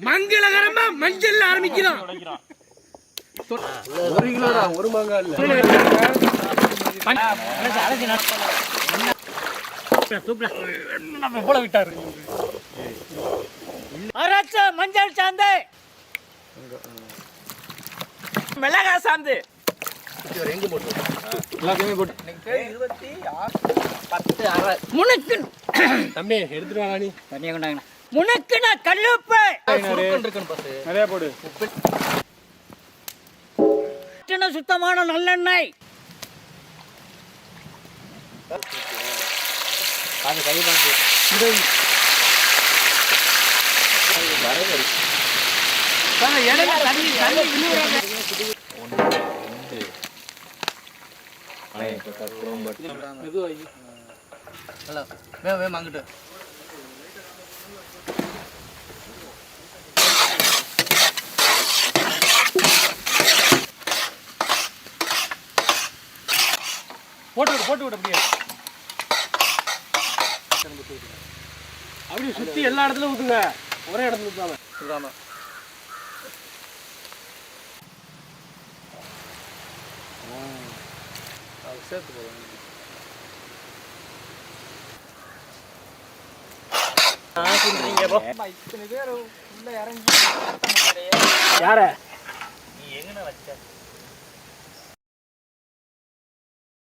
மங்களகரமா மஞ்சள் ஆரம்பிக்கிறோம். 1 கிலோடா, ஒரு மாங்காய் இல்ல. போல விட்டாரு. அரைச்ச மஞ்சள் சாந்து, மிளகாய் சாந்து எல்லாத்தையுமே போட்டு முனுக்கு தம்பி எடுத்துட்டு வாங்க. நீ தனியாக கொண்டாங்க. முனுக்குனா கல்லுப்பு நிறைய போடு. சுத்தமான நல்லெண்ணெய். வாங்கிட்டு போட்டு விடு அப்படியே. அப்படியே சுத்தி எல்லா இடத்துலயும் ஊத்துங்க, ஒரே இடத்துல ஊத்தாம. சேர்த்து போதும். யார நீ எங்கன வச்ச